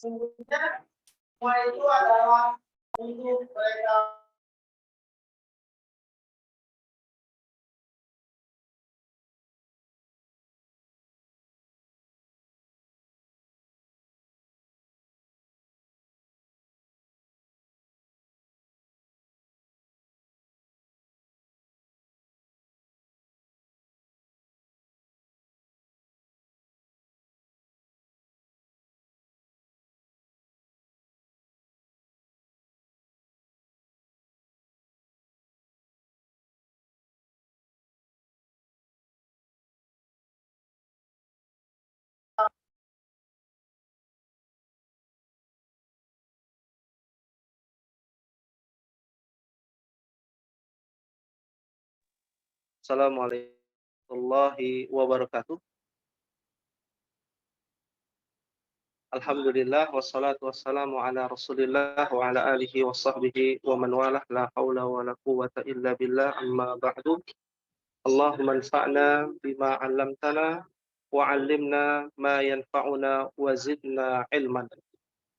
Sesungguhnya semua itu adalah untuk mereka. Assalamualaikum warahmatullahi wabarakatuh. Alhamdulillah wassalatu wassalamu ala Rasulillah wa ala alihi wa sahbihi wa man walah, la haula wa la quwwata illa billah, amma ba'du. Allahumma anfa'na bima 'allamtana wa 'allimna ma yanfa'una wa zidna ilman.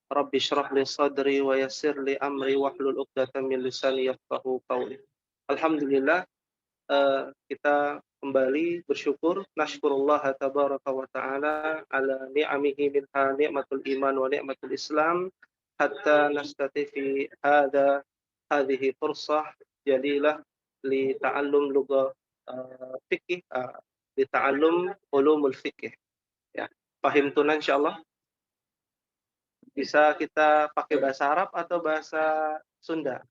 Rabbi shrah li sadri wa yassir li amri wahlul 'uqdatam min lisani yafqahu qawli. Alhamdulillah, kita kembali bersyukur, nashkurullah tabaraka wa ta'ala ala ni'amihi minha ni'matul iman wa ni'matul islam, hatta nastati fi hadhihi fursah jalilah li ta'allum lugha fikih, li ta'allum ulumul fikih. Ya, pahim tuna insyaallah. Bisa kita pakai bahasa Arab atau bahasa Sunda?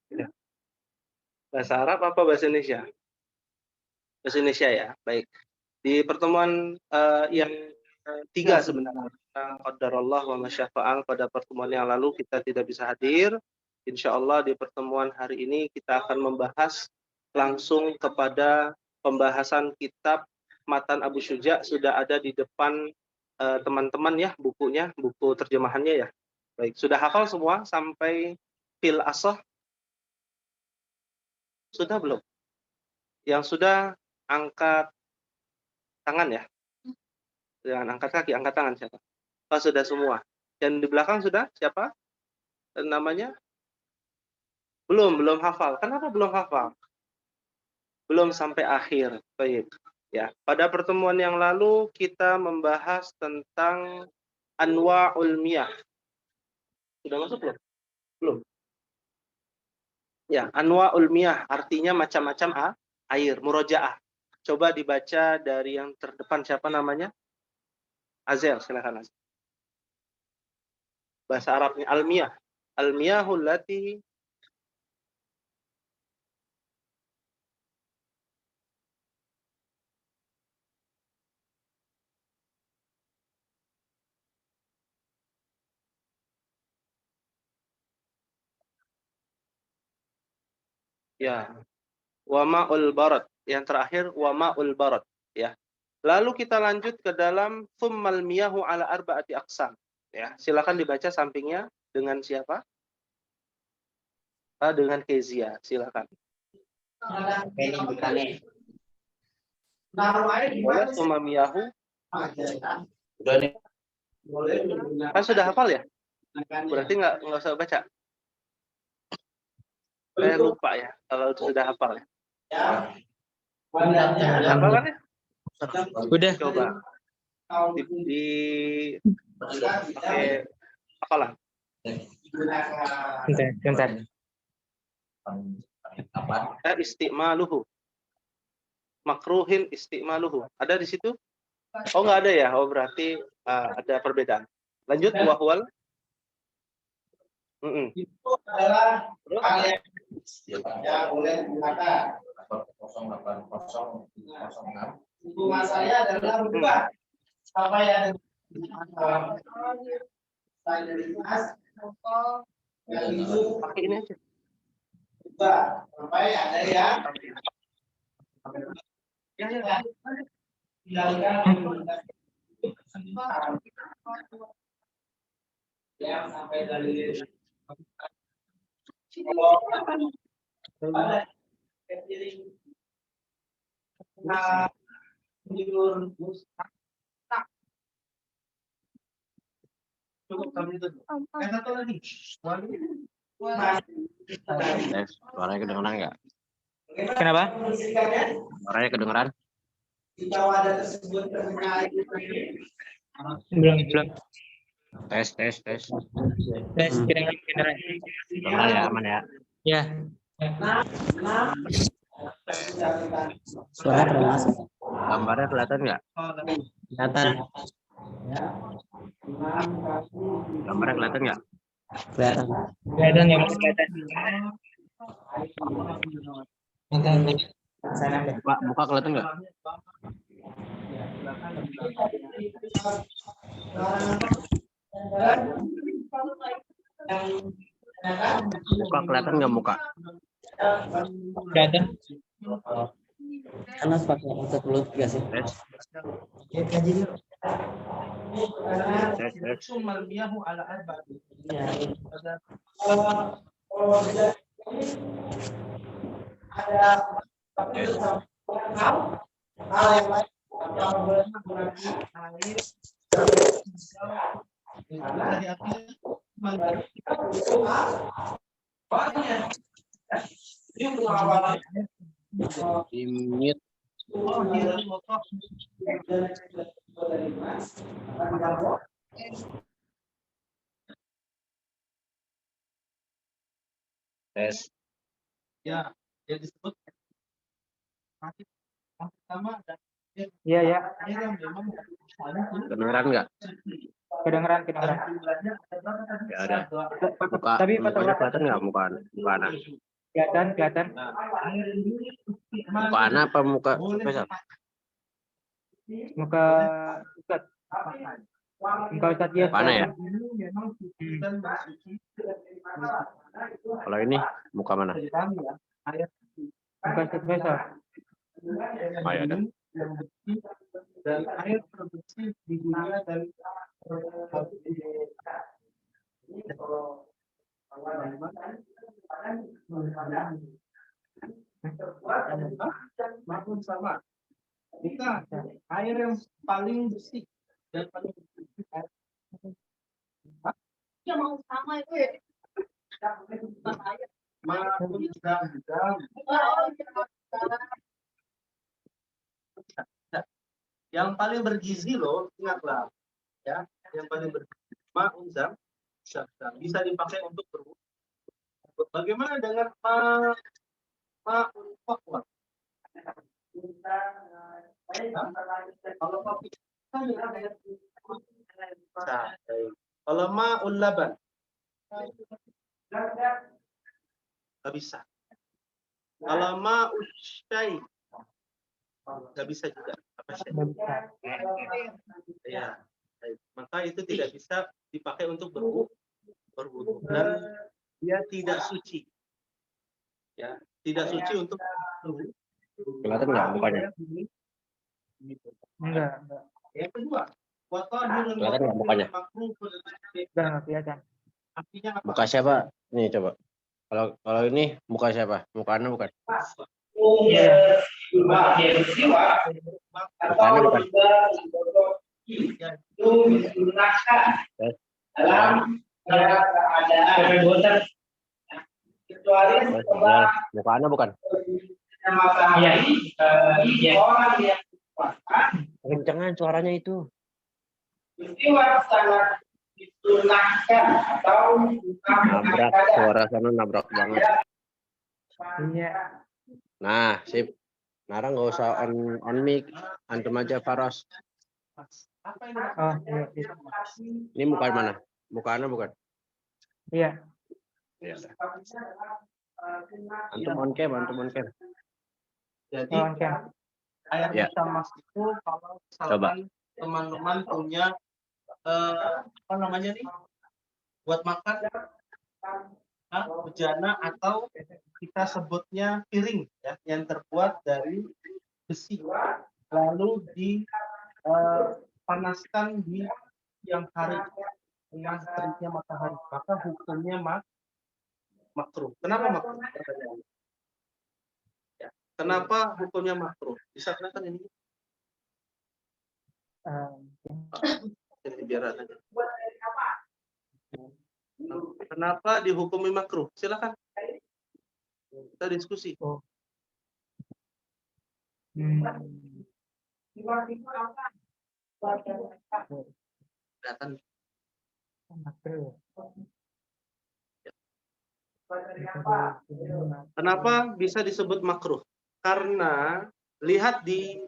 Ya. Bahasa Arab apa bahasa Indonesia? Bahasa Indonesia ya, baik. Di pertemuan yang ketiga sebenarnya, qadarullah wa masyafa'al, pada pertemuan yang lalu kita tidak bisa hadir. Insya Allah di pertemuan hari ini kita akan membahas langsung kepada pembahasan kitab Matan Abu Syuja. Sudah ada di depan teman-teman ya bukunya, buku terjemahannya ya. Baik, sudah hafal semua sampai fil asah? Sudah belum? Yang sudah angkat tangan ya? Jangan angkat kaki, angkat tangan siapa? Oh, sudah semua. Yang di belakang sudah siapa? Namanya? Belum hafal. Kenapa belum hafal? Belum sampai akhir. Baik. Ya, pada pertemuan yang lalu kita membahas tentang anwa'ul miyah. Sudah masuk belum? Belum. Ya, anwa'ul miyah artinya macam-macam air, murojaah. Coba dibaca dari yang terdepan, siapa namanya? Azel, silakan Azel. Bahasa Arabnya al-miyah. Al-miyahul lati ya, wama'ul barat. Yang terakhir wama'ul barat, ya. Lalu kita lanjut ke dalam thummal miyahu ala arba'ati aqsam. Ya, silakan dibaca sampingnya dengan siapa? Dengan Kezia, silakan. Boleh thumma miyahu? Sudah nih. Kan sudah hafal ya? Berarti nggak usah baca. Saya lupa ya kalau sudah hafal ya. Hafal kan ya? Udah. Coba di pakai apalah. Bentar. Istimaluhu. Makruhin istimaluhu. Ada di situ? Oh, nggak ada ya? Oh, berarti ada perbedaan. Lanjut, wahwal. Itu adalah kalian yang boleh digunakan. 08006. Hubungan saya adalah berubah. Apa yang saya dari Mas yang itu pakai ini aja. berubah. Sampai ada yang yang sampai dari Cukup kami itu. Satu lagi. Suaranya kedengeran nggak? Kenapa? Suaranya kedengeran? Jika wadah tersebut terkena air Belum. Tes. Tes kedengeran. Kedengeran ya, aman ya. Ya. Suara belum masuk. Gambarnya kelihatan nggak? Kelihatan. Gambarnya kelihatan nggak? Kelihatan. Kelihatan ya, Mas, kelihatan. Sana deh. Muka kelihatan nggak? Muka kelihatan nggak muka? Kelihatan. Karena pakai untuk mulut juga sih. Tes. Sumalmiyahu ala arba'ati. ada hal yang lain yang boleh menggunakan air Di mute. Tes. Ya, yang disebut masih pertama ada Iya, ya. air yang memang Kedengeran nggak? Kedengeran. Ya ada. Muka, Tapi mukanya kelihatan nggak? Muka anak. kelihatan. Muka anak apa muka besar? Muka Ustaz. Muka Ustaz ya. Muka anak ya? Kalau ini muka mana? Muka Ustaz besar. Oh, ya ada. yang bersih dan air terbersih di dunia dari maupun sama. Jika air yang paling bersih dan paling bersih yang mau sama itu ya maupun yang paling bergizi loh, ingatlah ya, yang paling bergizi ma'un zam bisa dipakai untuk berwudu. Bagaimana dengan ma'un faqwa? Kalau kopi kalau ma'un laban nggak bisa. Kalau ma'un syai nggak bisa juga. Apa syai? Ya, maka itu tidak bisa dipakai untuk berwudu dan dia tidak suci. Ya, tidak suci untuk berwudu. Kelihatan nggak mukanya? Enggak. Yang kedua, Kelihatan nggak mukanya? Enggak kelihatan. artinya apa? Muka siapa? Nih coba. Kalau ini muka siapa? Muka anak bukan? Iya. Muka anak bukan? itu digunakan dalam keadaan kecuali setelah Muka anak bukan? matahari orang yang Kencengan suaranya itu. peristiwa sangat disunahkan atau Nabrak suara sana nabrak banget. Iya. Nah, sip. Nara nggak usah on mic, antum aja Faros. Apa ini? Oh, iya. Ini muka mana? Muka anak bukan? Iya. Iya. Antum on cam. Jadi Oh, kan. air Ya. tamas itu kalau misalkan teman-teman punya apa namanya nih buat makan bejana atau kita sebutnya piring ya yang terbuat dari besi lalu dipanaskan di siang hari dengan teriknya matahari maka hukumnya makruh. Kenapa makruh? Ya. Kenapa hukumnya makruh? Bisa kelihatan ini? Ini biar aja. Kenapa dihukumi makruh? Silakan. Kita diskusi. Oh. Hmm. Kelihatan. Makruh. Kenapa bisa disebut makruh? Karena lihat di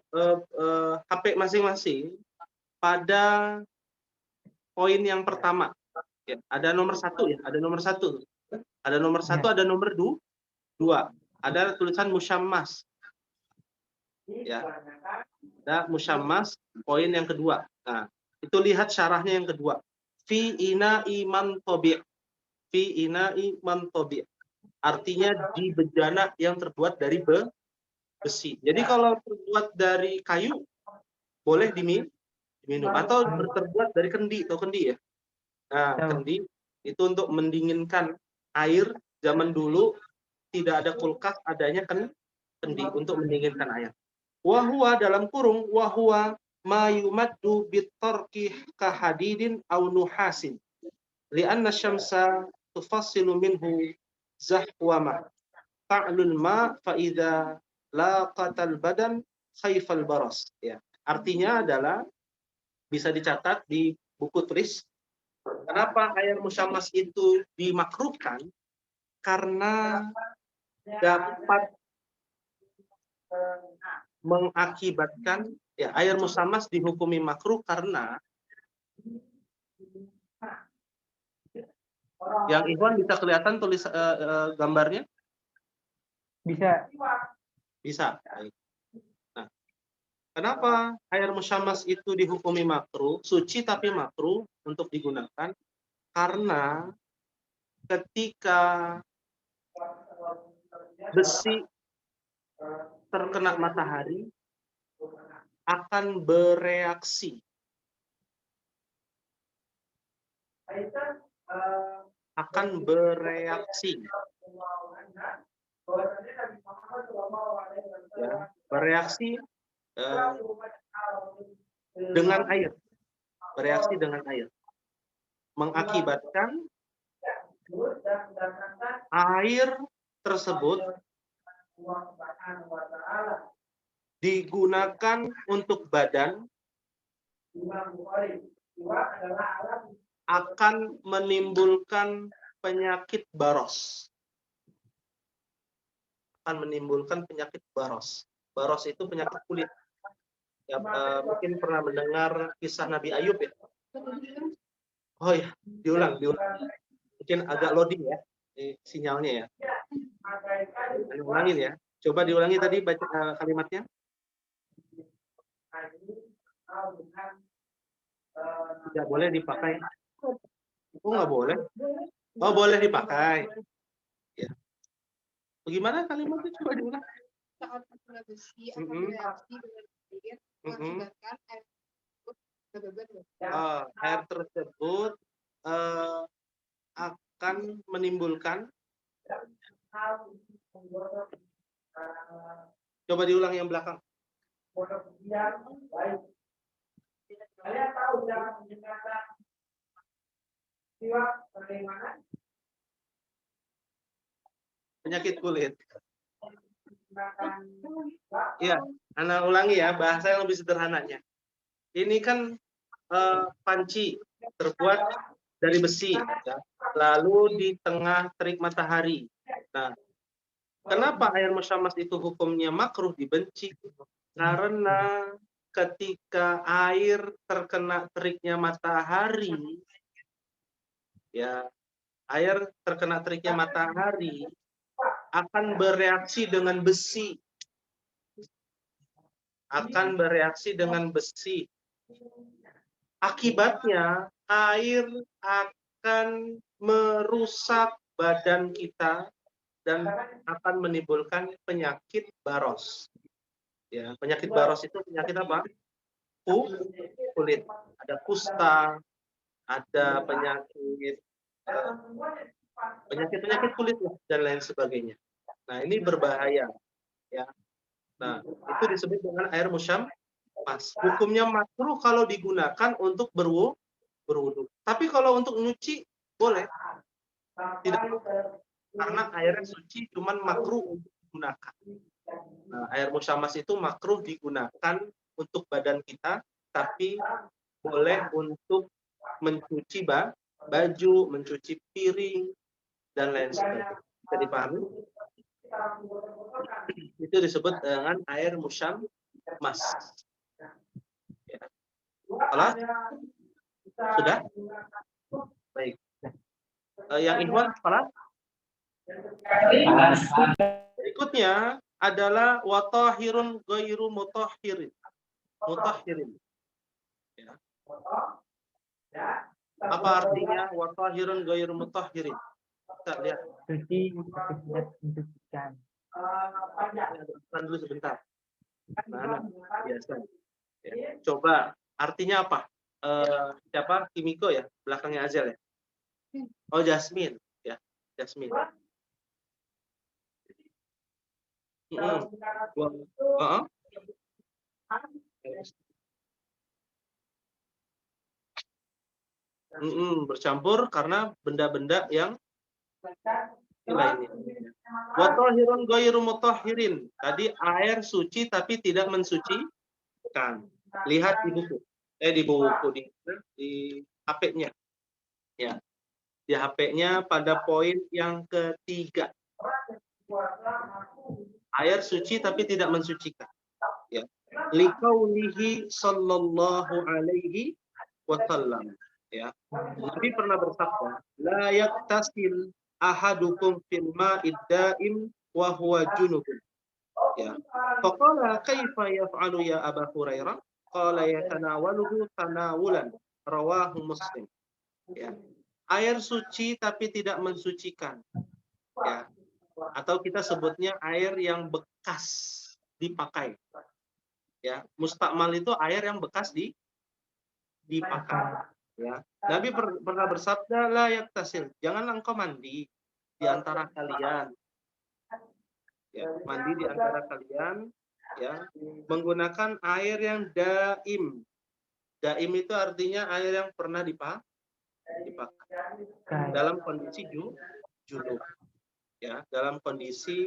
HP masing-masing pada poin yang pertama. Ya, ada nomor 1 ya, ada nomor 1. Ada nomor 1, ada nomor 2. Ada tulisan musyammas. Ya. Ada musyammas poin yang kedua. Nah, itu lihat syarahnya yang kedua. Fi ina'i man tabi'. Fi ina'i man tabi'. Artinya di bejana yang terbuat dari besi. Jadi kalau terbuat dari kayu boleh diminum atau terbuat dari kendi atau kendi ya. Nah, kendi itu untuk mendinginkan air. Zaman dulu tidak ada kulkas, adanya kendi untuk mendinginkan air. Wahwa dalam kurung wahwa ma yumaddu bitarki kahadidin aw nuhasin li'anna syamsa tufassilu minhu zahwama ta'lul ma fa idza laqatal badan khaifal baras. Ya, artinya adalah bisa dicatat di buku tulis. Kenapa air musyammas itu dimakruhkan? Karena dapat mengakibatkan, ya, air musyammas dihukumi makruh karena yang Ikhwan bisa kelihatan tulis gambarnya? Bisa. Bisa. Nah, kenapa air musyammas itu dihukumi makruh, suci tapi makruh untuk digunakan? Karena ketika besi terkena matahari akan bereaksi. Akan bereaksi. Ya, bereaksi dengan air. Bereaksi dengan air. Mengakibatkan air tersebut digunakan untuk badan akan menimbulkan penyakit baros. Akan menimbulkan penyakit baros. Baros itu penyakit kulit. Ya, mungkin pernah mendengar kisah Nabi Ayub ya. Oh ya, diulang. Mungkin agak loading ya sinyalnya ya. Ulangin ya. Coba diulangi tadi baca kalimatnya. Tidak boleh dipakai. Oh, nggak boleh. Oh, boleh dipakai. Ya. Bagaimana kalimatnya? Coba diulang. Saat kena besi akan bereaksi dengan air mengakibatkan air tersebut kebebasan. Air tersebut akan menimbulkan. Coba diulang yang belakang. Kalian tahu jangan menggunakan siwak bagaimana? Penyakit kulit. Ya, Anda ulangi ya, bahasa yang lebih sederhananya. Ini kan panci terbuat dari besi, ya. Lalu di tengah terik matahari. Nah, kenapa air musyammas itu hukumnya makruh, dibenci? Karena ketika air terkena teriknya matahari, ya, air terkena teriknya matahari akan bereaksi dengan besi. Akan bereaksi dengan besi. Akibatnya air akan merusak badan kita dan akan menimbulkan penyakit baros. Ya, penyakit baros itu penyakit apa? Kulit. Ada kusta, ada penyakit kulit dan lain sebagainya. Nah, ini berbahaya, ya. Nah, itu disebut dengan air musyammas. Hukumnya makruh kalau digunakan untuk berwudu. Tapi kalau untuk nyuci boleh. Tidak, karena airnya suci cuman makruh untuk digunakan. Nah, air musyamas itu makruh digunakan untuk badan kita, tapi boleh untuk mencuci baju, mencuci piring, dan lain sebagainya. Bisa dipahami? Itu disebut dengan air musyamas. Ya. Salah? Sudah? Baik. Yang Ikhwan salah? Berikutnya adalah watahirun ghairu mutahhirin. Mutahhirin. Ya. Apa artinya watahirun ghairu mutahhirin? Kita lihat. Suci tapi tidak mensucikan. Tahan dulu sebentar. Mana? Biasa. Ya. Coba artinya apa? Siapa? Kimiko ya? Belakangnya Azel ya? Oh, Jasmine. Ya, Jasmine. Bercampur karena benda-benda yang lainnya. Watahirun ghairu mutahhirin. Tadi air suci tapi tidak mensucikan. Lihat di buku. Di buku di HP-nya. Ya. Di HP-nya pada poin yang ketiga. Air suci tapi tidak mensucikan. Ya. Liqaulihi sallallahu alaihi wasallam. Ya. Nabi pernah bersabda, la yaktasil ahadukum fil ma'id da'im wa huwa junubun. Ya. Faqala kaifa yaf'alu ya Aba Hurairah? Qala yatanawaluhu tanawulan. Rawahu Muslim. Ya. Air suci tapi tidak mensucikan. Ya. Atau kita sebutnya air yang bekas dipakai. Ya, mustakmal itu air yang bekas dipakai. Ya. Nabi pernah bersabda, la yaktasil, janganlah engkau mandi di antara kalian. Ya, mandi di antara kalian, ya, menggunakan air yang daim. Daim itu artinya air yang pernah dipakai dalam kondisi junub. Ya, dalam kondisi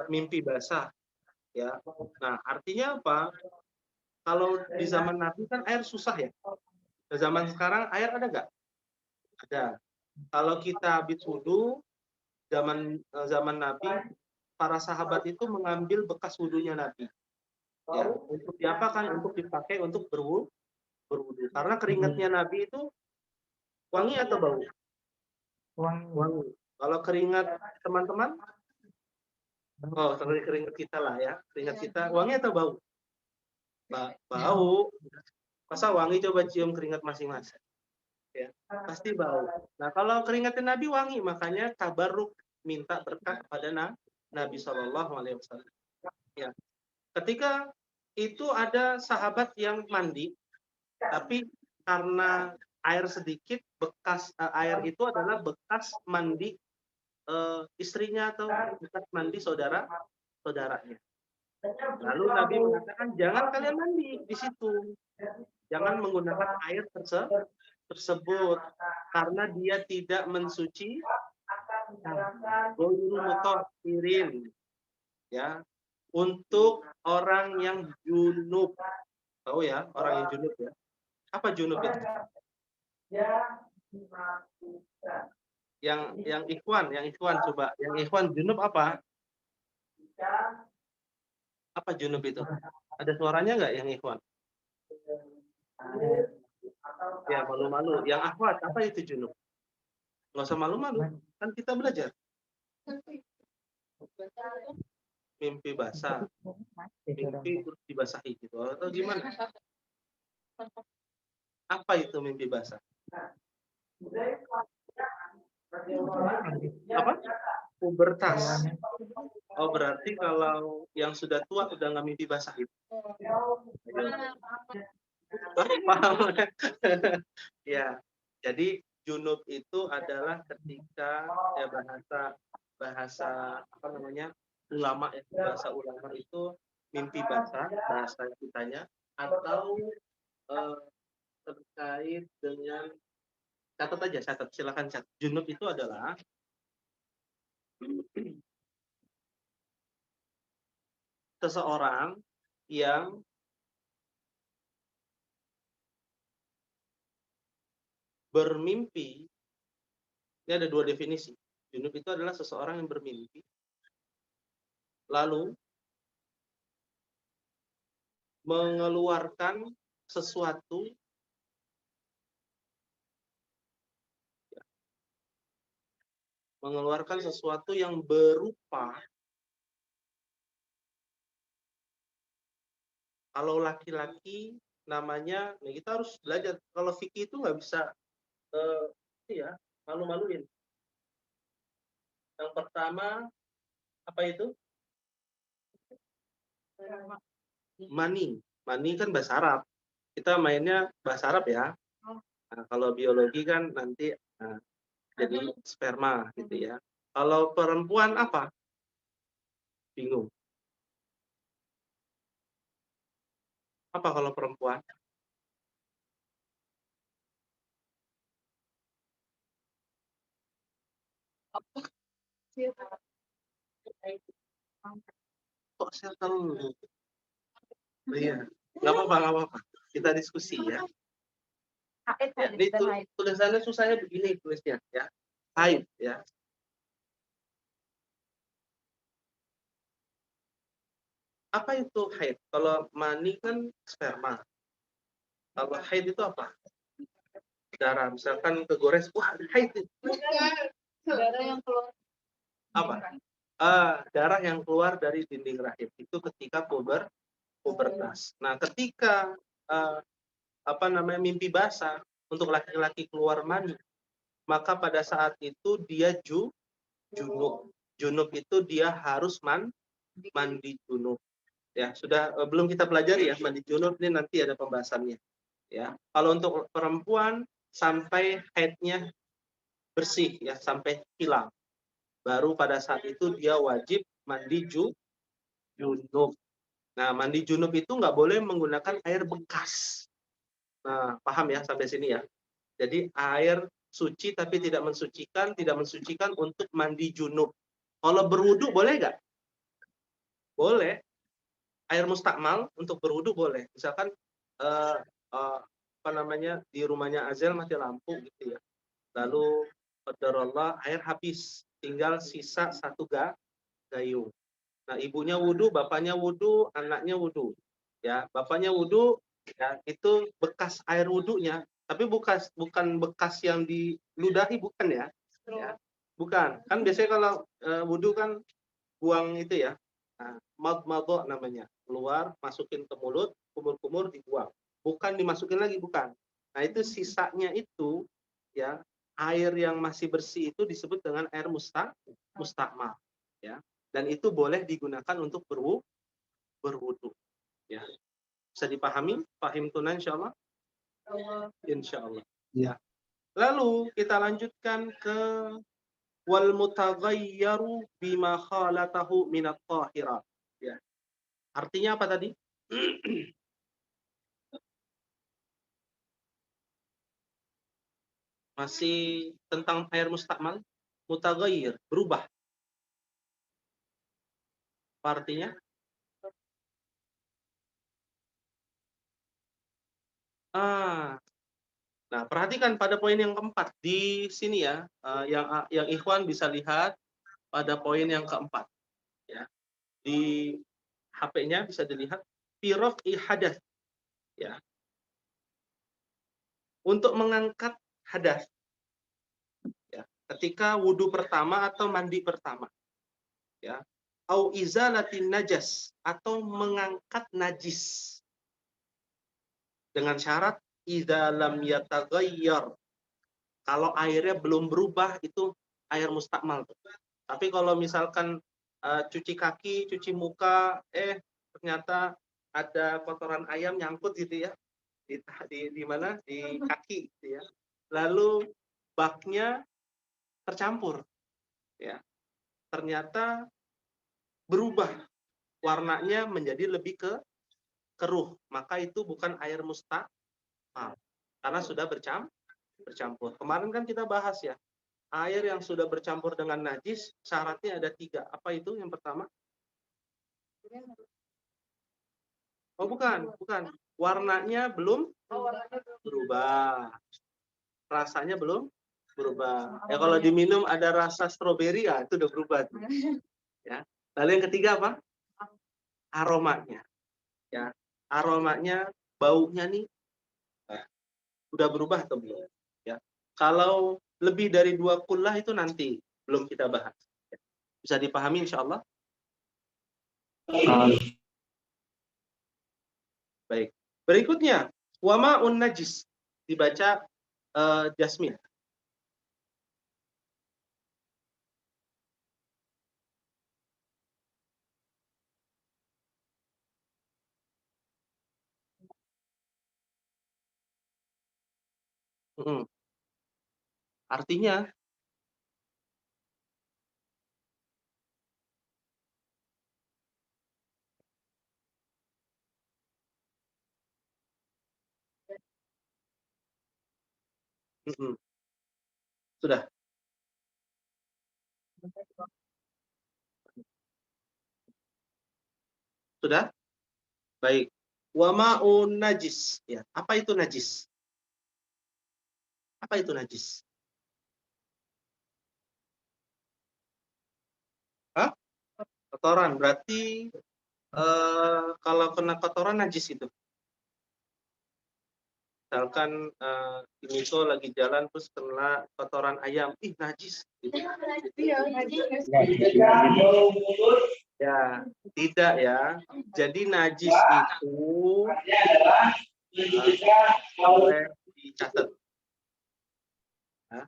mimpi basah. Ya. Nah, artinya apa? Kalau di zaman Nabi kan air susah ya. Di zaman sekarang air ada nggak? Ada. Kalau kita habis wudhu, zaman Nabi, para sahabat itu mengambil bekas wudhunya Nabi. Ya, untuk diapakan? Untuk dipakai untuk berwudhu. Karena keringatnya Nabi itu wangi atau bau? Wangi. Kalau keringat teman-teman? Oh, keringat kita lah ya. Keringat kita wangi atau bau? Bau. Masa wangi, coba cium keringat masing-masing. Ya, pasti bau. Nah, kalau keringatnya Nabi wangi, makanya tabarruk, minta berkah kepada Nabi SAW. Ya. Ketika itu ada sahabat yang mandi, tapi karena air sedikit, bekas air itu adalah bekas mandi istrinya atau bekas mandi saudaranya. Lalu Nabi mengatakan, jangan kalian mandi di situ. Jangan menggunakan air tersebut karena dia tidak mensuci mutahhirin, ya, untuk orang yang junub. Tahu ya, orang yang junub ya. Apa junub itu? Yang ikhwan coba. Yang ikhwan junub apa? Apa junub itu? Ada suaranya nggak yang ikhwan? Ya, malu-malu. Yang akhwat, apa itu junub? Nggak usah malu-malu, kan kita belajar. Mimpi basah. Mimpi terus dibasahi gitu. Atau gimana? Apa itu mimpi basah? Apa? Pubertas. Oh, berarti kalau yang sudah tua udah nggak mimpi basah itu. Paham? Ya, jadi junub itu adalah ketika ya bahasa apa namanya ulama ya, bahasa ulama itu mimpi basah, bahasa kitanya, atau terkait dengan Catat aja, catat. Silakan catat. Junub itu adalah seseorang yang bermimpi. Ini ada dua definisi. Junub itu adalah seseorang yang bermimpi, lalu mengeluarkan sesuatu yang berupa, kalau laki-laki namanya, nah kita harus belajar. Kalau fikih itu nggak bisa ya malu-maluin. Yang pertama apa itu? Mani. Mani kan bahasa Arab. Kita mainnya bahasa Arab ya. Nah, kalau biologi kan nanti jadi sperma gitu ya. Kalau perempuan apa? Bingung. Apa kalau perempuan? Kok saya tahu? Iya, nggak apa-apa. Kita diskusi ya. Ya, ini tulisannya susahnya begini tulisnya ya. Haid ya. Apa itu haid? Kalau mani kan sperma. Kalau haid itu apa? Darah. Misalkan kegores, wah haid itu. Darah yang keluar. Apa? Darah yang keluar dari dinding rahim itu ketika pubertas. Nah, ketika mimpi basah untuk laki-laki keluar mani, maka pada saat itu dia junub. Junub itu dia harus mandi junub. Ya, sudah belum kita pelajari ya mandi junub, ini nanti ada pembahasannya. Ya, kalau untuk perempuan sampai haidnya bersih ya, sampai hilang. Baru pada saat itu dia wajib mandi junub. Nah, mandi junub itu nggak boleh menggunakan air bekas. Nah, paham ya sampai sini ya. Jadi air suci tapi tidak mensucikan untuk mandi junub. Kalau berwudu boleh nggak? Boleh. Air mustakmal untuk berwudu boleh. Misalkan di rumahnya Azel mati lampu gitu ya. Lalu qadarullah air habis, tinggal sisa satu gayung. Nah, ibunya wudu, bapaknya wudu, anaknya wudu. Ya, bapaknya wudu, ya itu bekas air wudunya, tapi bukan bekas yang diludahi, bukan ya. Ya. Bukan. Kan biasanya kalau wudu kan buang itu ya. Nah, madmadhah namanya. Keluar, masukin ke mulut, kumur-kumur dibuang. Bukan dimasukin lagi, bukan. Nah, itu sisanya itu ya, air yang masih bersih itu disebut dengan air mustakmal, ya. Dan itu boleh digunakan untuk berwudu, ya. Bisa dipahami? Pahim tunan insyaallah? Insyaallah. Ya. Lalu kita lanjutkan ke wal mutaghayyaru bima khalatahu minat tahirat. Ya. Artinya apa tadi? Masih tentang air mustakmal, mutaghayyir, berubah. Apa artinya? Nah, perhatikan pada poin yang keempat di sini ya, yang ikhwan bisa lihat pada poin yang keempat, ya. Di HP-nya bisa dilihat fi hadas, ya. Untuk mengangkat hadas, ya. Ketika wudhu pertama atau mandi pertama, ya. Au izalatin najas, atau mengangkat najis. Dengan syarat idza lam yataghayyar. Kalau airnya belum berubah itu air mustakmal. Tapi kalau misalkan cuci kaki, cuci muka, ternyata ada kotoran ayam nyangkut gitu ya di mana di kaki gitu ya. Lalu baknya tercampur, ya. Ternyata berubah warnanya menjadi lebih keruh, maka itu bukan air mustakmal karena sudah bercampur. bercampur. Kemarin kan kita bahas ya, air yang sudah bercampur dengan najis syaratnya ada 3. Apa itu? Yang pertama? Oh bukan. Warnanya belum berubah. Rasanya belum berubah. Ya kalau diminum ada rasa stroberi, ya itu udah berubah. Ya. Lalu yang ketiga apa? Aromanya. Ya, aromanya, baunya nih udah berubah atau belum? Ya. Kalau lebih dari 2 kullah itu nanti belum kita bahas. Ya. Bisa dipahami insya Allah? Baik. Berikutnya, wama'un najis. Dibaca Jasmine. Artinya, sudah. Sudah? Baik. Wama'un najis. Ya, apa itu najis? Apa itu najis? Hah? Kotoran. Berarti kalau kena kotoran najis itu. Misalkan ini tuh lagi jalan terus kena kotoran ayam, ih najis. Gitu. Iya, najis. Ya, tidak ya. Jadi najis itu boleh dicatat. Ya.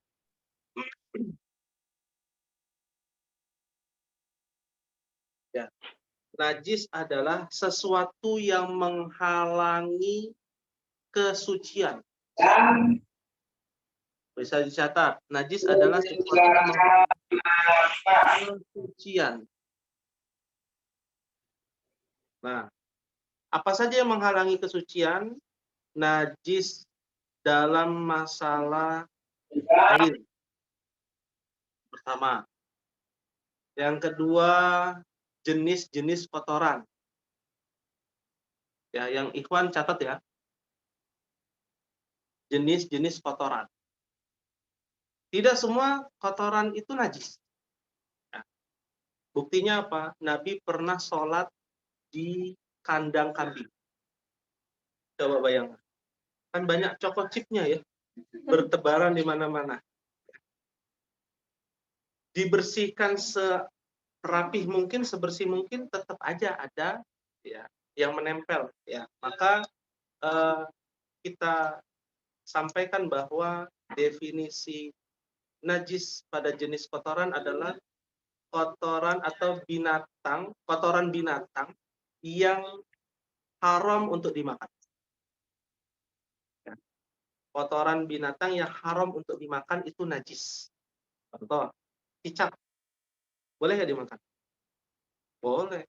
Ya. Najis adalah sesuatu yang menghalangi kesucian. Bisa dicatat, najis adalah sesuatu yang menghalangi kesucian. Nah, apa saja yang menghalangi kesucian? Najis dalam masalah air. Pertama. Yang kedua, jenis-jenis kotoran. Ya, yang Ikhwan catat ya. Jenis-jenis kotoran. Tidak semua kotoran itu najis. Ya. Buktinya apa? Nabi pernah sholat di kandang kambing. Coba bayangkan. Kan banyak coklat chipnya ya. Bertebaran di mana-mana. Dibersihkan serapih mungkin, sebersih mungkin, tetap aja ada ya yang menempel. Ya. Maka kita sampaikan bahwa definisi najis pada jenis kotoran adalah kotoran atau binatang, kotoran binatang yang haram untuk dimakan. Ya. Kotoran binatang yang haram untuk dimakan itu najis. Contoh, cicak. Boleh nggak dimakan? Boleh.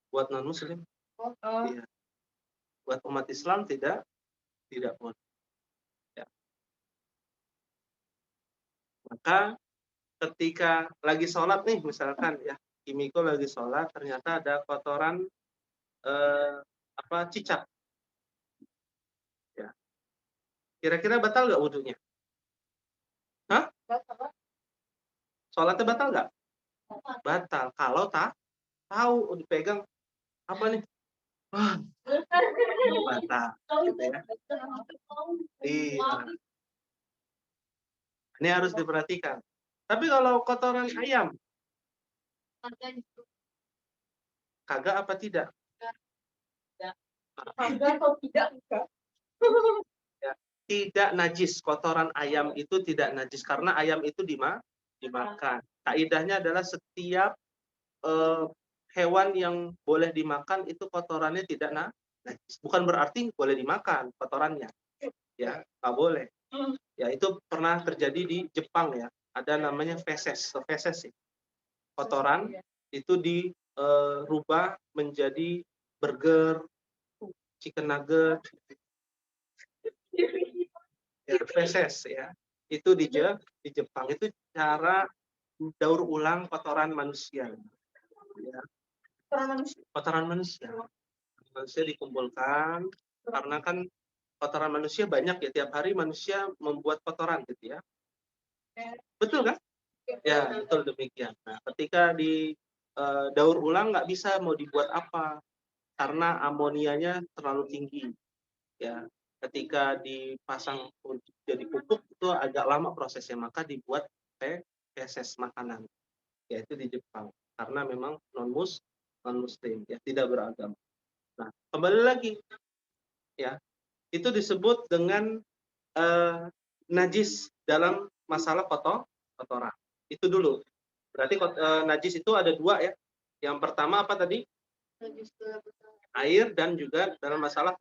Buat non-muslim. Iya. Buat umat Islam tidak boleh. Ya. Maka ketika lagi sholat nih misalkan ya, Kimiko lagi sholat ternyata ada kotoran cicak. Ya. Kira-kira batal nggak wudhunya? Hah? Sholatnya batal nggak? Batal. Kalau tahu dipegang apa nih? Batal. Gitu ya. Iya. Ini harus diperhatikan. Tapi kalau kotoran ayam, kagak apa tidak? Kagak atau tidak? Ya, tidak najis. Kotoran ayam itu tidak najis karena ayam itu dimakan. Kaidahnya adalah setiap hewan yang boleh dimakan itu kotorannya tidak najis. Bukan berarti boleh dimakan kotorannya. Ya, nggak boleh. Ya, itu pernah terjadi di Jepang ya. Ada namanya feses. Feses sih. Kotoran itu dirubah menjadi burger, chicken nugget. ya, feses ya. Itu di Jepang itu cara daur ulang kotoran manusia. Ya, kotoran manusia. Manusia dikumpulkan karena kan kotoran manusia banyak ya, tiap hari manusia membuat kotoran gitu ya. Betul kan? Ya, betul demikian. Nah, ketika di daur ulang nggak bisa mau dibuat apa karena amonianya terlalu tinggi. Ya, ketika dipasang untuk jadi pupuk itu agak lama prosesnya, maka dibuat feses makanan. Yaitu di Jepang karena memang non muslim ya, tidak beragama. Nah, kembali lagi ya, itu disebut dengan najis dalam masalah kotoran. Itu dulu. Berarti najis itu ada dua ya. Yang pertama apa tadi? Air dan juga dalam masalah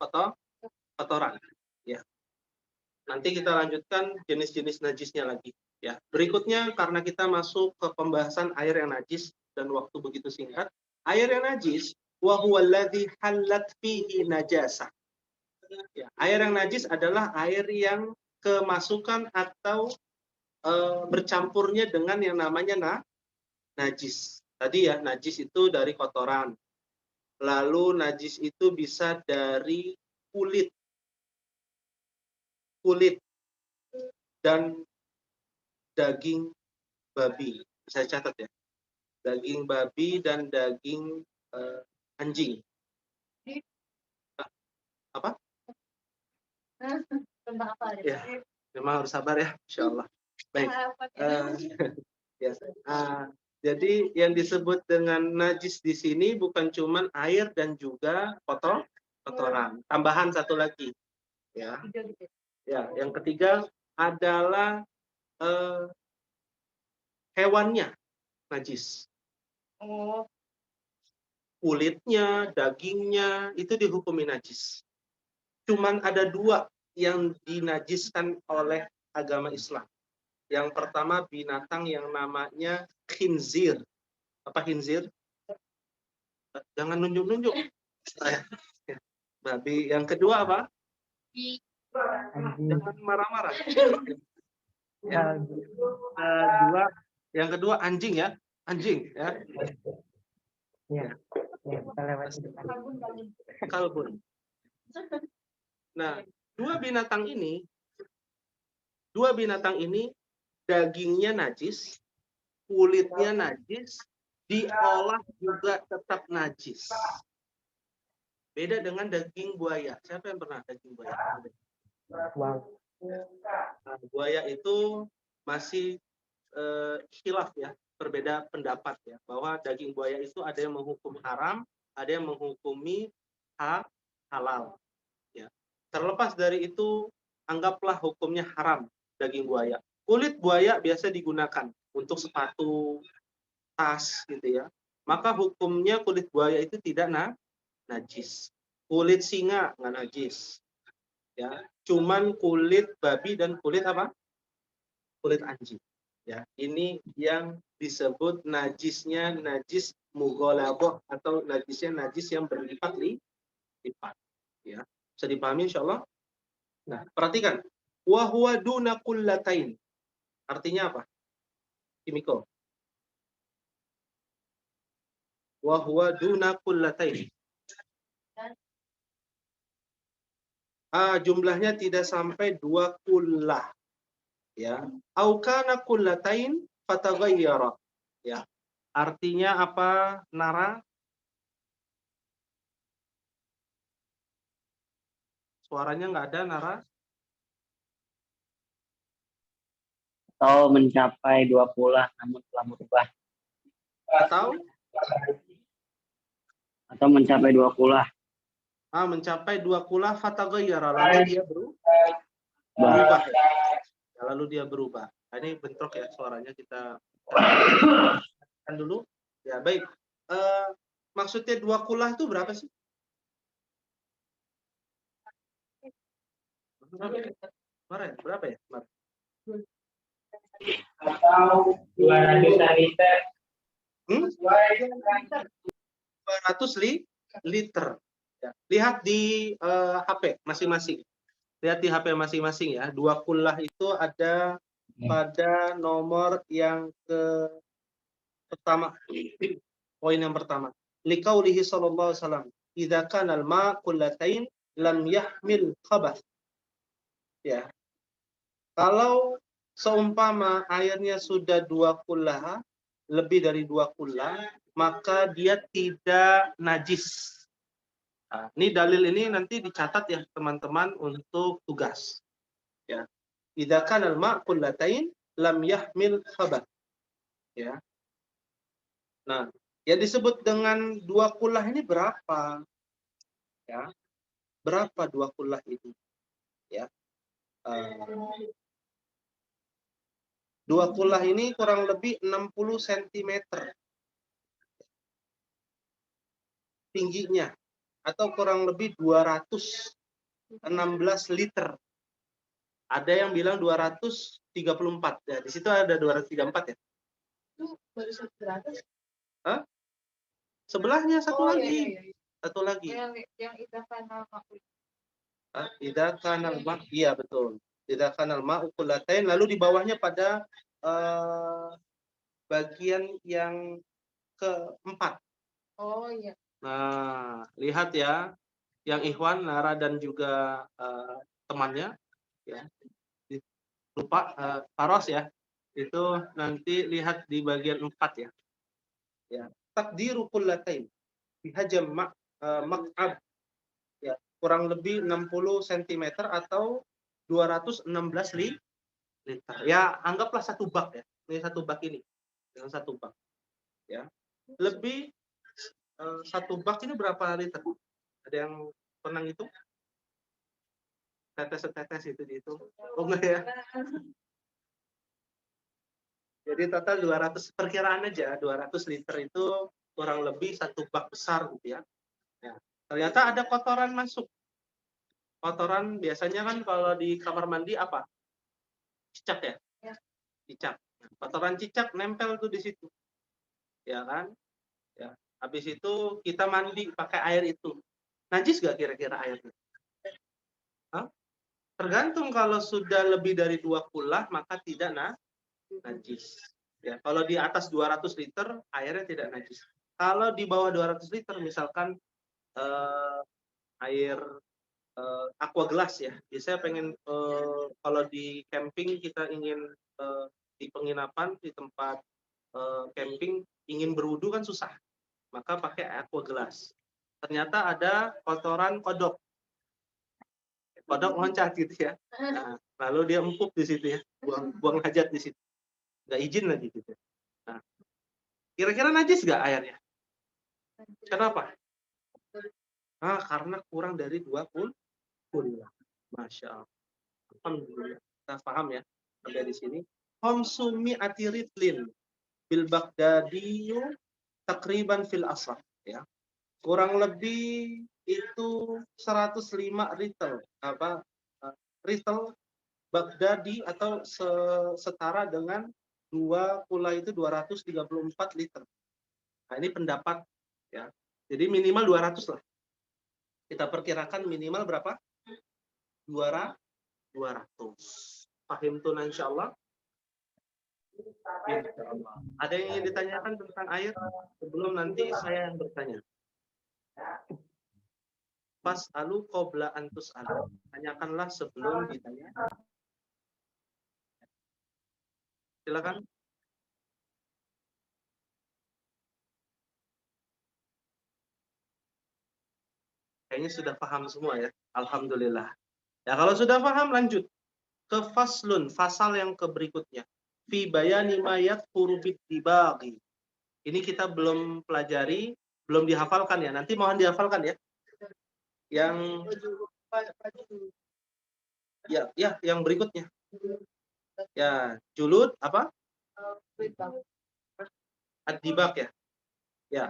kotoran. Ya. Nanti kita lanjutkan jenis-jenis najisnya lagi. Ya. Berikutnya karena kita masuk ke pembahasan air yang najis dan waktu begitu singkat, air yang najis wa huwa alladhi hallat fihi najasah. Ya, air yang najis adalah air yang kemasukan atau bercampurnya dengan yang namanya najis. Tadi ya, najis itu dari kotoran. Lalu najis itu bisa dari kulit dan daging babi. Saya catat ya. Daging babi dan daging anjing. Apa? Ya, memang harus sabar ya, insya Allah. Baik. Jadi yang disebut dengan najis di sini bukan cuma air dan juga kotoran. Tambahan satu lagi, ya. Ya, yang ketiga adalah hewannya najis. Kulitnya, dagingnya itu dihukumi najis. Cuman ada dua yang dinajiskan oleh agama Islam. Yang pertama binatang yang namanya khinzir. Apa khinzir? Jangan nunjuk-nunjuk. Babi. Yang kedua apa? Jangan marah-marah. Yang kedua anjing ya. Anjing ya. Ya, kita lewat di depan. Kalbun. Nah, dua binatang ini dagingnya najis, kulitnya najis, diolah juga tetap najis. Beda dengan daging buaya. Siapa yang pernah daging buaya? Wow. Nah, buaya itu masih khilaf ya, berbeda pendapat ya, bahwa daging buaya itu ada yang menghukum haram, ada yang menghukumi halal. Ya. Terlepas dari itu, anggaplah hukumnya haram daging buaya. Kulit buaya biasa digunakan untuk sepatu, tas gitu ya. Maka hukumnya kulit buaya itu tidak najis. Kulit singa nggak najis. Ya, cuman kulit babi dan kulit apa? Kulit anjing. Ya, ini yang disebut najisnya najis mughaladzah atau najisnya najis yang berlipat-lipat. Ya, bisa dipahami insyaallah. Nah, perhatikan. Wa huwa duna kullatain. Artinya apa? Kimiko. Wa huwa duna kullatain. Jumlahnya tidak sampai 2 kullah. Ya. Au kana kullatain fataghayyara. Ya. Artinya apa, Nara? Suaranya nggak ada, Nara? Atau mencapai 2 kullah namun telah berubah. Atau mencapai 2 kullah. Mencapai 2 kullah fataghayyara, lalu dia berubah. Ya, lalu dia berubah. Nah, ini bentrok ya suaranya, kita kan dulu. Ya, baik. Maksudnya 2 kullah itu berapa sih? Berapa ya? Kemarin? Atau 200 liter. 200 liter. Ya. Lihat di HP masing-masing. Lihat di HP masing-masing ya. 2 kullah itu ada pada nomor yang pertama. Poin yang pertama. Liqaulihi sallallahu alaihi wasallam, "Idza kana al-ma' qullatain lam yahmil khabath." Ya. Kalau seumpama airnya sudah 2 kullah, lebih dari 2 kullah, maka dia tidak najis. Nah, ini dalil ini nanti dicatat ya teman-teman untuk tugas. Ya. Idza kana al-ma' qullatain lam yahmil khabath. Ya. Nah, yang disebut dengan 2 kullah ini berapa? Ya. Berapa 2 kullah ini? Ya. 2 kullah ini kurang lebih 60 cm tingginya, atau kurang lebih 216 liter. Ada yang bilang 234. Ya, di situ ada 234 ya. Itu baru 100. Hah? Sebelahnya satu Oh, lagi. iya. Satu lagi. Yang idza kana ma'ul. Idza kanal ma', iya betul. Idza kanal ma'u qullatain, lalu di bawahnya pada bagian yang keempat. Oh iya. Nah, lihat ya, yang Ikhwan, Nara dan juga temannya, ya, lupa Faros ya, itu nanti lihat di bagian 4 ya. Ya, takdiru qullatain bihajam maq'ab, ya, kurang lebih 60 cm atau 216 liter. Ya, anggaplah 1 bak ya. Ini 1 bak ini. Dengan 1 bak. Ya. Lebih 1 bak ini berapa liter? Ada yang pernah ngitung? Tetes-tetes itu dihitung. Oh enggak ya? Jadi total 200, perkiraan aja 200 liter itu kurang lebih 1 bak besar gitu ya. Ya. Ternyata ada kotoran masuk. Kotoran biasanya kan kalau di kamar mandi apa? Cicak ya? Ya. Cicak. Kotoran cicak nempel tuh di situ. Ya kan? Ya. Habis itu kita mandi pakai air itu. Najis nggak kira-kira airnya? Hah? Tergantung, kalau sudah lebih dari 2 kullah maka tidak najis. Ya, kalau di atas 200 liter airnya tidak najis. Kalau di bawah 200 liter misalkan air aqua gelas ya. Biasanya pengen kalau di camping kita ingin di penginapan di tempat camping ingin berwudu kan susah. Maka pakai aqua gelas. Ternyata ada kotoran kodok. Kodok loncat gitu ya. Nah, lalu dia empuk di situ ya. Buang hajat di situ. Nggak izin lagi gitu. Nah, kira-kira najis nggak airnya? Kenapa? Nah, karena kurang dari 2 kullah. Masya Allah. Alhamdulillah. Kita paham ya sampai di sini. Konsumi atiritlin bil Baghdadiyu takriban fil asrah. Ya. Kurang lebih itu 105 ritel. Ritel Baghdadi atau setara dengan 2 kullah itu 234 liter. Nah, ini pendapat ya. Jadi minimal 200 lah. Kita perkirakan minimal berapa? 200. Pahim tuh insyaallah. Insyaallah. Ada yang ingin ditanyakan tentang air sebelum nanti saya yang bertanya? Pas alu qabla antus alu. Tanyakanlah sebelum ditanya. Silakan. Kayaknya sudah paham semua ya. Alhamdulillah. Ya, kalau sudah paham lanjut ke faslun, fasal yang ke berikutnya. Fi bayani ma yadhkuru bid-dibaghi. Ini kita belum pelajari, belum dihafalkan ya. Nanti mohon dihafalkan ya. Yang yang berikutnya. Ya, julud apa? Ad-dibag ya. Ya.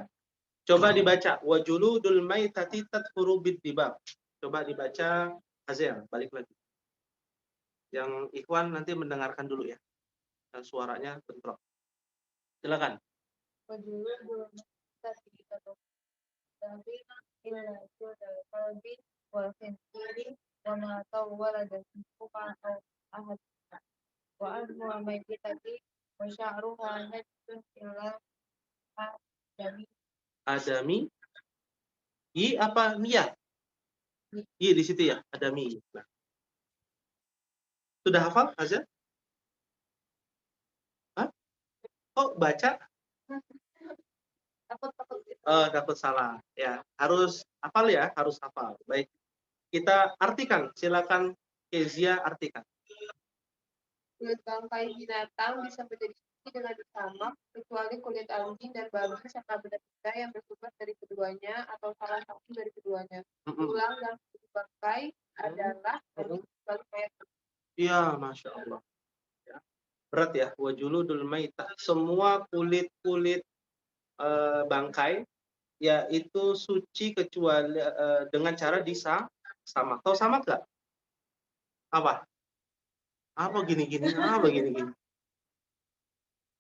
Coba dibaca. Wa juludul maitati tadhkuru bid-dibag. Coba dibaca Hazel, balik lagi. Yang Ikhwan nanti mendengarkan dulu ya. Dan suaranya bentrok. Silakan. وما طولت الفقهاء أحد وأنه ميتة وشعرها نجس إلا آدمي. Adami. I apa Mia? I di situ ya, Adami. Nah. Sudah hafal aja? Hah? Oh, baca? Takut Takut salah. Ya, harus hafal ya, harus hafal. Baik. Kita artikan, silakan Kezia artikan. kulit bangkai binatang bisa menjadi suci dengan disamak kecuali kulit anjing dan babi serta benda-benda yang bersumber dari keduanya atau salah satu dari keduanya. Tulang dan kulit bangkai adalah dari bangkai. Iya, Masya Allah. Ya. Berat ya, wajuludul maitah. Semua kulit-kulit bangkai yaitu suci kecuali dengan cara disamak. Tahu samak nggak? Apa? Apa gini-gini? Apa gini-gini?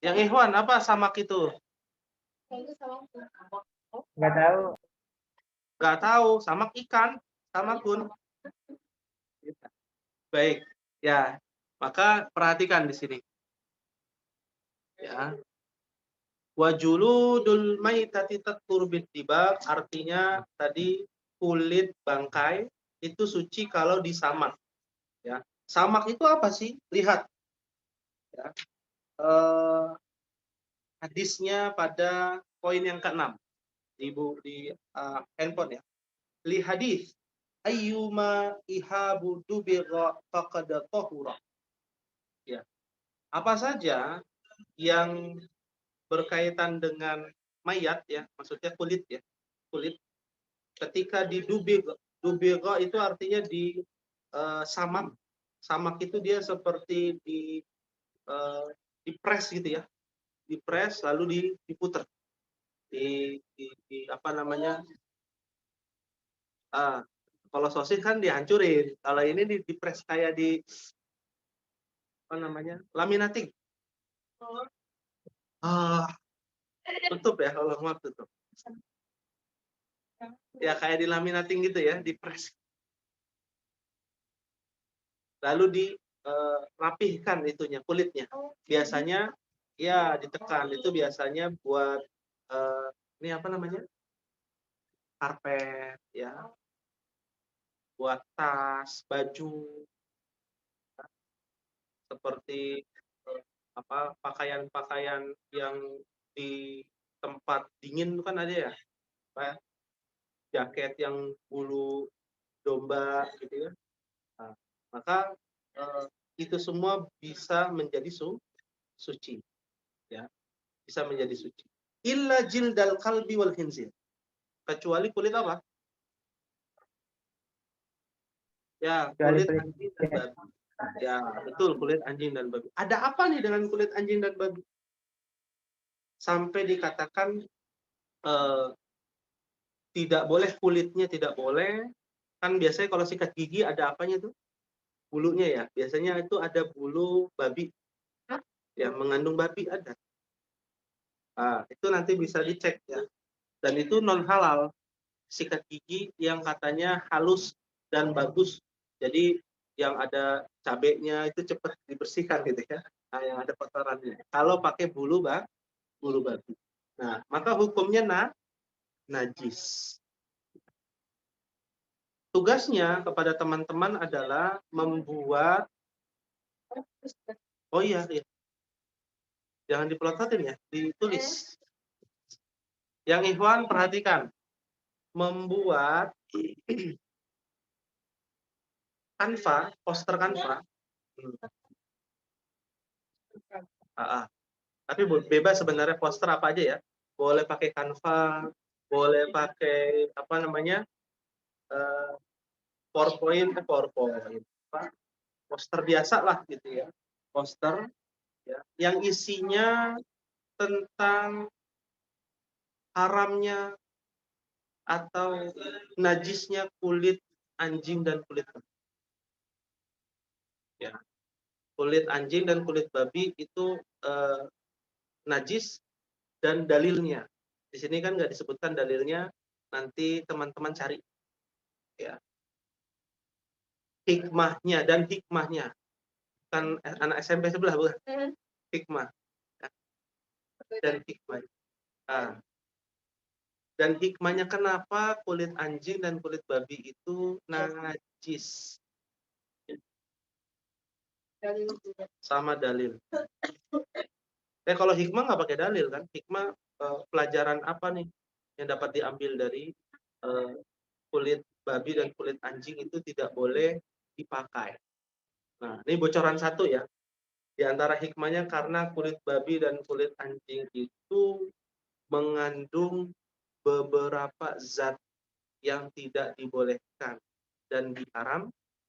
Yang Ikhwan, apa samak itu? Kayaknya sama Nggak tahu. Nggak tahu, samak ikan, samakun. Baik, ya. Maka perhatikan di sini. Ya. Wajuludul maitati tathur bid-dibag, artinya tadi kulit bangkai itu suci kalau disamak. Ya. Samak itu apa sih? Lihat. Ya. Hadisnya pada poin yang ke-6 di handphone ya. Li hadis ayyuma ihabu dubira faqad tahura. Ya. Apa saja yang berkaitan dengan mayat ya, maksudnya kulit ya. Kulit ketika didubira itu artinya di samak. Samak itu dia seperti dipres gitu ya. Dipres lalu diputer. Di apa namanya? Kalau sosis kan dihancurin. Kalau ini dipres kayak di apa namanya? Laminating. Tutup ya, kalau maaf tutup. Ya kayak di laminating gitu ya, dipres. Lalu dirapihkan itunya, kulitnya. Biasanya ya ditekan, itu biasanya buat ini apa namanya? Karpet ya. Buat tas, baju. Seperti pakaian-pakaian yang di tempat dingin itu kan ada ya. Jaket yang bulu domba gitu ya. Nah, maka itu semua bisa menjadi suci ya, bisa menjadi suci. Illa jildal qalbi wal khinzir. Kecuali kulit apa? Ya, kulit anjing dan babi. Ya, betul, kulit anjing dan babi. Ada apa nih dengan kulit anjing dan babi? Sampai dikatakan tidak boleh, kulitnya tidak boleh. Kan biasanya kalau sikat gigi ada apanya tuh? Bulunya ya. Biasanya itu ada bulu babi. Ya, mengandung babi ada. Nah, itu nanti bisa dicek ya. Dan itu non halal. Sikat gigi yang katanya halus dan bagus. Jadi yang ada cabenya itu cepat dibersihkan gitu ya. Nah, yang ada kotorannya. Kalau pakai bulu babi. Nah, maka hukumnya najis. Tugasnya kepada teman-teman adalah membuat, oh iya, jangan dipelototin ya, ditulis. Yang Ikhwan perhatikan, membuat Canva, poster Canva. Tapi bebas sebenarnya poster apa aja ya. Boleh pakai Canva, boleh pakai apa namanya, PowerPoint, poster biasa lah gitu ya. Poster ya, yang isinya tentang haramnya atau najisnya kulit anjing dan kulit babi. Ya. Kulit anjing dan kulit babi itu najis dan dalilnya. Di sini kan nggak disebutkan dalilnya, nanti teman-teman cari. Ya. hikmahnya dan hikmahnya. Kan anak SMP sebelah bukan? Hikmah dan hikmah. Nah, dan hikmahnya kenapa kulit anjing dan kulit babi itu najis? Sama dalil. Kalau hikmah nggak pakai dalil kan? Hikmah pelajaran apa nih yang dapat diambil dari kulit babi dan kulit anjing itu tidak boleh dipakai. Nah, ini bocoran satu ya. Di antara hikmahnya karena kulit babi dan kulit anjing itu mengandung beberapa zat yang tidak dibolehkan dan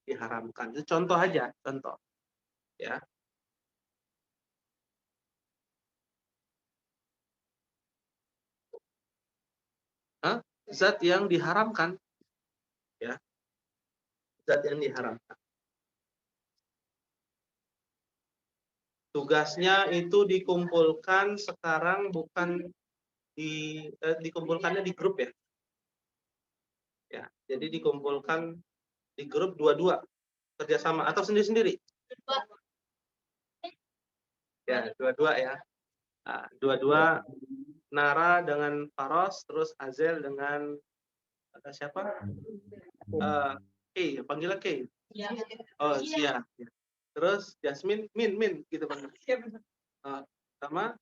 diharamkan. Itu contoh aja, contoh. Ya. Zat yang diharamkan. Ya. Zat yang diharamkan. Tugasnya itu dikumpulkan sekarang bukan dikumpulkannya di grup ya. Ya, jadi dikumpulkan di grup dua-dua kerjasama atau sendiri-sendiri. Ya, dua-dua ya. Nah, dua-dua Nara dengan Faros, terus Azel dengan siapa? Kay, panggilnya Kay. Oh, Sia. Terus Jasmine, Min, gitu panggil. Sama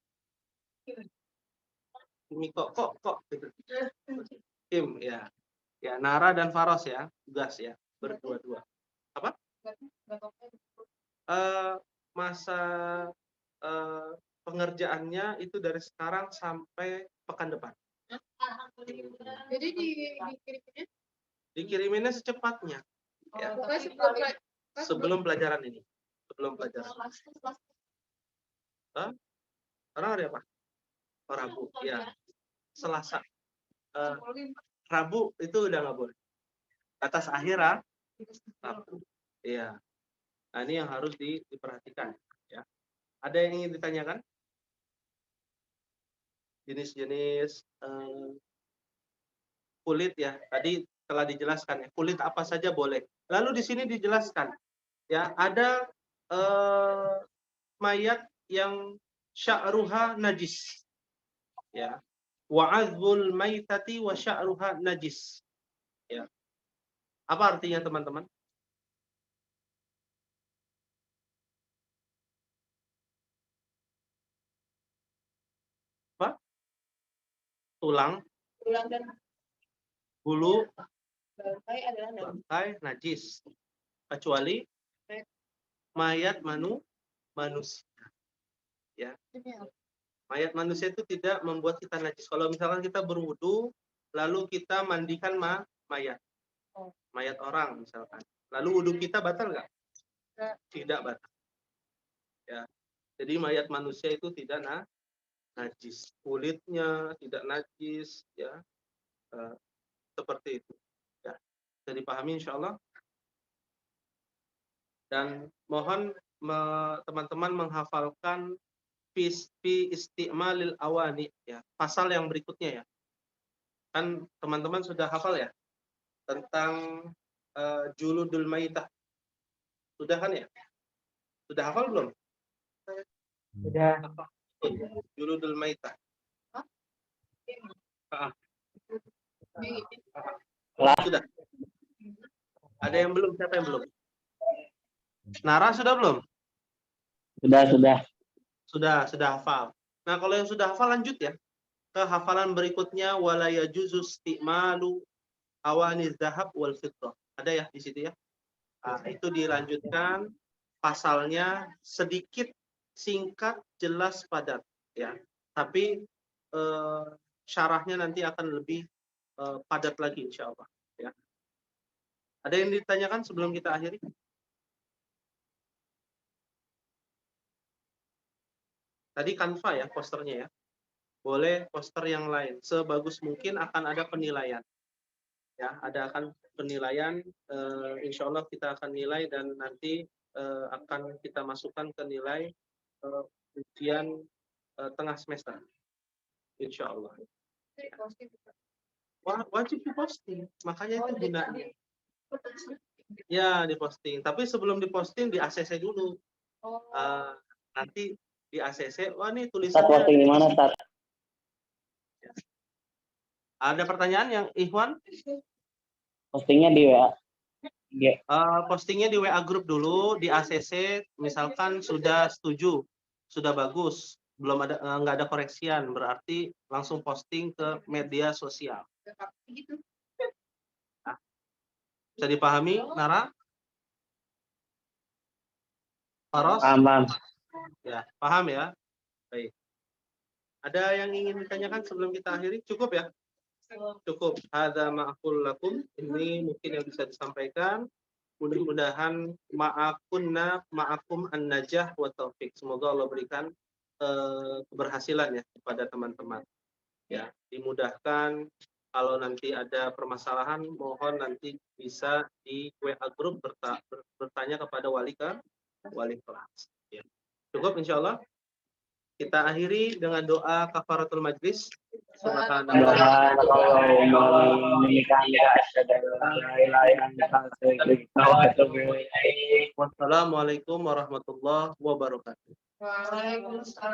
Miko, kok gitu. Kim, ya. Ya, Nara dan Faros ya, tugas ya, berdua-dua. Apa? Masa pengerjaannya itu dari sekarang sampai pekan depan. Jadi dikiriminnya? Dikiriminnya secepatnya. Ya. Sebelum pelajaran ini. Sebelum pelajaran. Sekarang hari apa? Oh, Rabu. Ya. Selasa. Rabu itu udah nggak boleh. Atas akhir Rabu. Iya. Nah, ini yang harus diperhatikan. Ya. Ada yang ingin ditanyakan? Jenis-jenis kulit ya. Tadi telah dijelaskan ya. Kulit apa saja boleh. Lalu di sini dijelaskan ya, ada mayat yang sya'ruha najis. Ya. Wa'adzul maitati wa sya'ruha najis. Ya. Apa artinya teman-teman? Apa? Tulang dan bulu bangkai adalah bangkai najis. Kecuali mayat manusia. Ya. Mayat manusia itu tidak membuat kita najis. Kalau misalkan kita berwudu, lalu kita mandikan mayat. Mayat orang misalkan. Lalu wudu kita batal nggak? Tidak batal. Ya. Jadi mayat manusia itu tidak najis. Kulitnya tidak najis. Ya. Seperti itu. Ya. Bisa dipahami insya Allah. Dan mohon teman-teman menghafalkan fi isti'malil awani ya, pasal yang berikutnya ya. Kan teman-teman sudah hafal ya tentang juludul maitah. Sudah kan ya? Sudah hafal belum? Sudah. Juludul maitah. Sudah. Ada yang belum? Siapa yang belum? Nara sudah belum? Sudah hafal. Nah, kalau yang sudah hafal lanjut ya ke hafalan berikutnya, wala yajuzu isti'malu awani zahab wal fiddah. Ada ya di situ ya. Nah, itu dilanjutkan pasalnya sedikit singkat, jelas, padat ya. Tapi syarahnya nanti akan lebih padat lagi insya Allah ya. Ada yang ditanyakan sebelum kita akhiri? Tadi Canva ya posternya ya. Boleh poster yang lain. Sebagus mungkin akan ada penilaian. Ya, ada akan penilaian. Insya Allah kita akan nilai dan nanti akan kita masukkan ke nilai ujian tengah semester. Insya Allah. Wajib diposting. Makanya itu gunanya. Ya, diposting. Tapi sebelum diposting di ACC dulu. Oh, Nanti di ACC, wah nih Ustaz tulisannya. posting di mana, Ustaz? Ada pertanyaan yang Ikhwan? Postingnya di WA. Iya. Postingnya di WA grup dulu, di ACC, misalkan sudah setuju, sudah bagus, belum ada nggak ada koreksian, berarti langsung posting ke media sosial. gitu. Bisa dipahami, Nara? Faros? Paham. Ya, paham ya? Baik. Ada yang ingin ditanyakan sebelum kita akhiri? Cukup ya? Cukup. Hadza ma'akul lakum. Ini mungkin yang bisa disampaikan. Mudah-mudahan ma'akum an-najah wa taufik. Semoga Allah berikan keberhasilan ya kepada teman-teman. Ya, dimudahkan. Kalau nanti ada permasalahan, mohon nanti bisa di WA grup bertanya kepada wali kelas. Ya. Cukup insyaallah. Kita akhiri dengan doa kafaratul majlis. Wassalamualaikum warahmatullahi wabarakatuh. Waalaikumsalam.